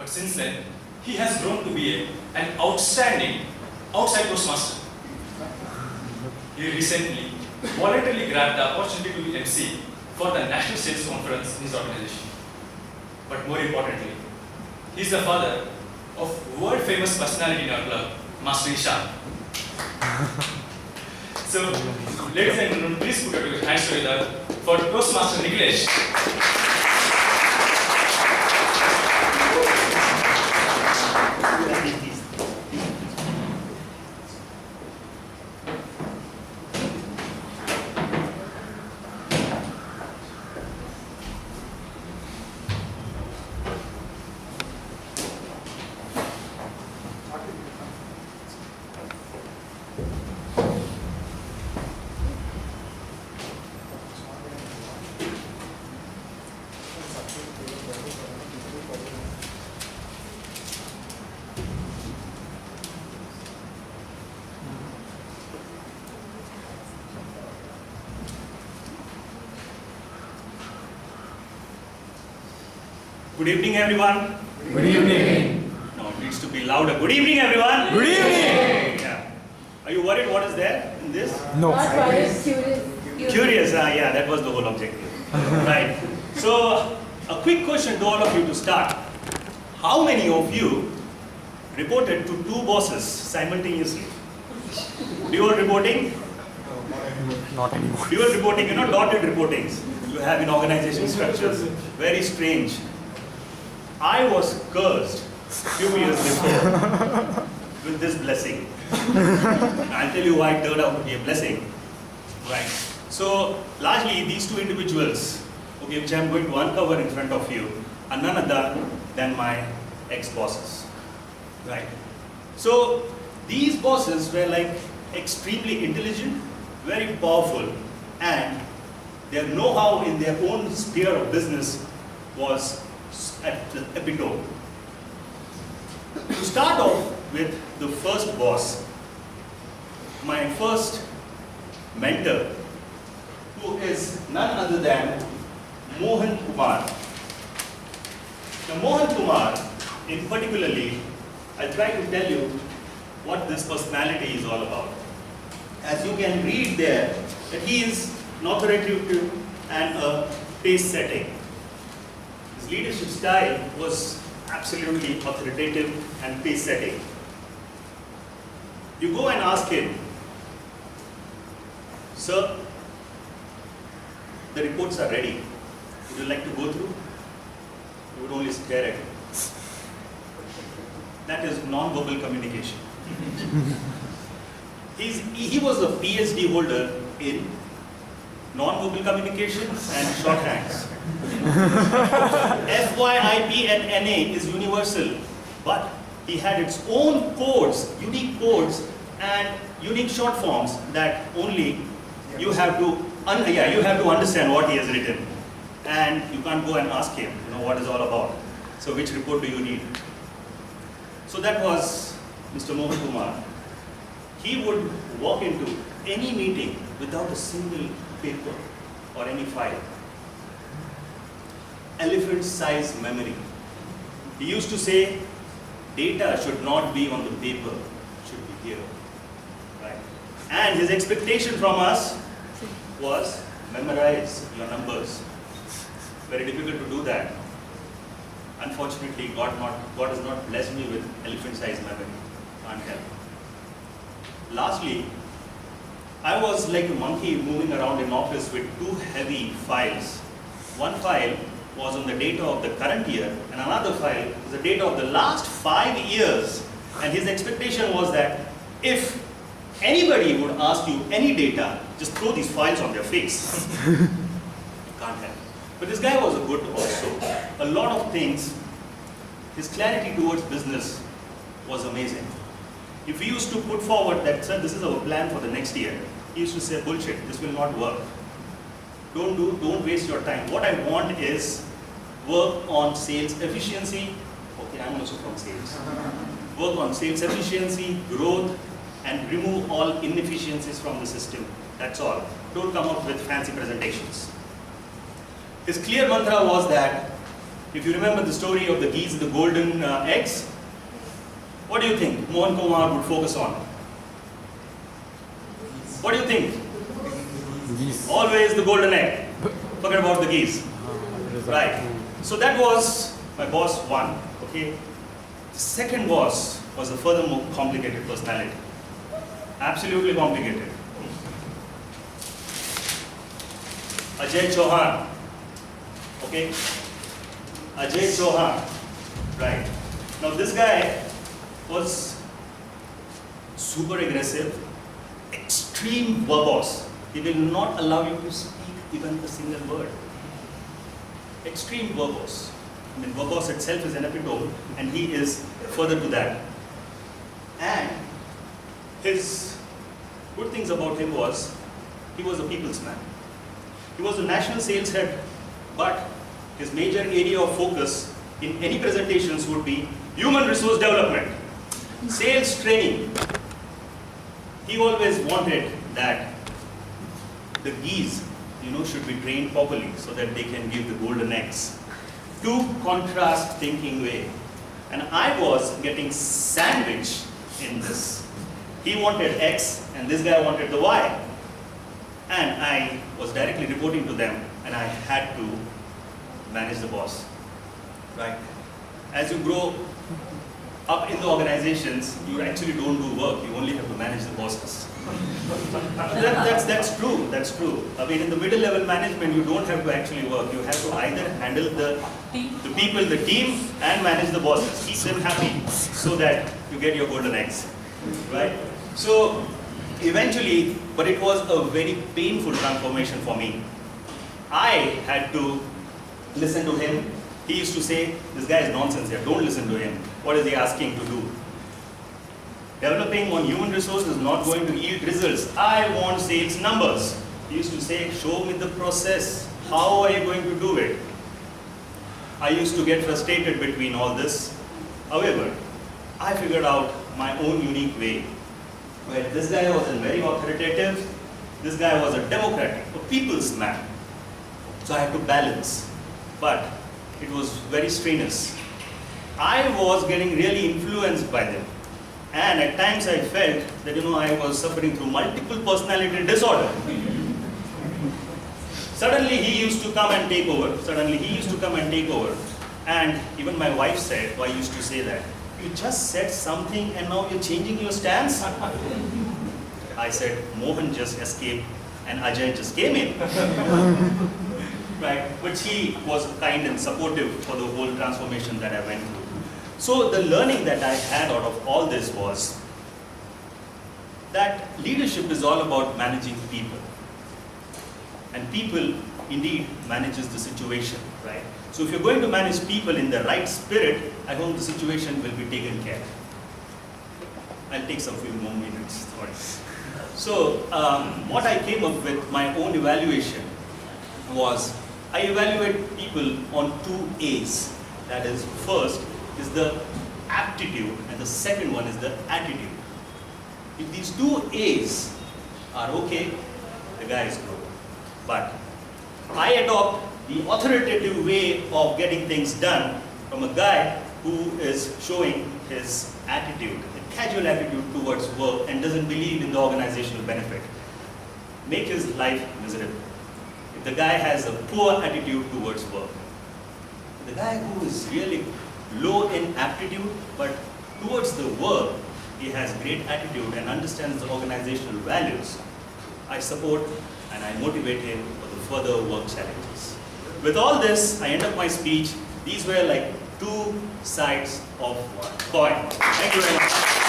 But since then, he has grown to be an outstanding outside Toastmaster. He recently voluntarily grabbed the opportunity to MC for the National Sales Conference in his organization. But more importantly, he is the father of world-famous personality in our club, Master Isha. So, ladies and gentlemen, please put your hands together for Toastmaster Nikhilesh. Good evening, everyone. Good evening. No, it needs to be louder. Good evening, everyone. Good evening. Yeah. Are you worried what is there in this? No. Not worried, curious. Curious, yeah, that was the whole objective. Right. So, a quick question to all of you to start. How many of you reported to two bosses simultaneously? Dual reporting? Not anymore. Dual reporting, dotted reportings you have in organization structures. Very strange. I was cursed a few years before with this blessing. I'll tell you why it turned out to be a blessing. Right. So, largely these two individuals, okay, which I'm going to uncover in front of you, are none other than my ex-bosses. Right. So, these bosses were like extremely intelligent, very powerful, and their know-how in their own sphere of business was at the epitome. To start off with the first boss, my first mentor, who is none other than Mohan Kumar. Now Mohan Kumar, in particularly, I'll try to tell you what this personality is all about. As you can read there, that he is an authoritative and a pace setting. His leadership style was absolutely authoritative and pace setting. You go and ask him, sir, the reports are ready. Would you like to go through? He would only stare at you. That is non-verbal communication. He was a PhD holder in non-verbal communication and shorthands. FYIP and NA is universal, but he had its own codes, unique codes and unique short forms that only you have to understand what he has written, and you can't go and ask him, what it's all about. So which report do you need? So that was Mr. Mohan Kumar. He would walk into any meeting without a single paper or any file. Elephant-sized memory. He used to say, data should not be on the paper, it should be here. Right? And his expectation from us was memorize your numbers. Very difficult to do that. Unfortunately, God has not blessed me with elephant-sized memory. Can't help. Lastly, I was like a monkey moving around in office with two heavy files. One file was on the data of the current year, and another file was the data of the last 5 years. And his expectation was that if anybody would ask you any data, just throw these files on their face. You can't help. But this guy was a good also. A lot of things, his clarity towards business was amazing. If we used to put forward that, sir, this is our plan for the next year, he used to say, bullshit, this will not work. Don't waste your time. What I want is work on sales efficiency. Okay, I'm also from sales. Work on sales efficiency, growth, and remove all inefficiencies from the system. That's all. Don't come up with fancy presentations. His clear mantra was that If you remember the story of the geese and the golden eggs, what do you think Mohan Kumar would focus on? What do you think? Geese. Always the golden egg. Forget about the geese. Right. So that was my boss one. Okay. The second boss was a furthermore complicated personality. Absolutely complicated. Ajay Chauhan. Okay. Ajay Chauhan. Right. Now this guy was super aggressive, extreme verbose. He will not allow you to speak even a single word. Extreme verbose. I mean, verbose itself is an epitome, and he is further to that. And his good things about him was, he was a people's man. He was a national sales head, but his major area of focus in any presentations would be human resource development, sales training. He always wanted that the geese, should be trained properly so that they can give the golden eggs. Two contrast thinking way. And I was getting sandwiched in this. He wanted X and this guy wanted the Y. And I was directly reporting to them and I had to manage the boss. Right? As you grow up in the organizations, you actually don't do work, you only have to manage the bosses. That's true, that's true. I mean, in the middle level management, you don't have to actually work. You have to either handle the people, the team, and manage the bosses. Keep them happy so that you get your golden eggs, right? So, eventually, but it was a very painful transformation for me. I had to listen to him. He used to say, this guy is nonsense here, don't listen to him. What is he asking to do? Developing on human resource is not going to yield results. I want sales numbers. He used to say, show me the process. How are you going to do it? I used to get frustrated between all this. However, I figured out my own unique way. Where this guy was very authoritative, this guy was a democratic, a people's man. So I had to balance. But it was very strenuous. I was getting really influenced by them. And at times I felt that, I was suffering through multiple personality disorder. Suddenly he used to come and take over. And even my wife said, I used to say that, you just said something and now you're changing your stance? I said, Mohan just escaped and Ajay just came in. Right? But he was kind and supportive for the whole transformation that I went through. So the learning that I had out of all this was that leadership is all about managing people. And people indeed manages the situation, right? So if you're going to manage people in the right spirit, I hope the situation will be taken care of. I'll take some few more minutes. Sorry. So what I came up with, my own evaluation, was I evaluate people on 2 A's. That is, first is the aptitude and the second one is the attitude. If these 2 A's are okay, the guy is good. But I adopt the authoritative way of getting things done from a guy who is showing his attitude, a casual attitude towards work and doesn't believe in the organizational benefit. Make his life miserable. If the guy has a poor attitude towards work, the guy who is really low in aptitude, but towards the work, he has great attitude and understands the organizational values, I support and I motivate him for the further work challenges. With all this, I end up my speech. These were like 2 sides of one coin. Thank you very much.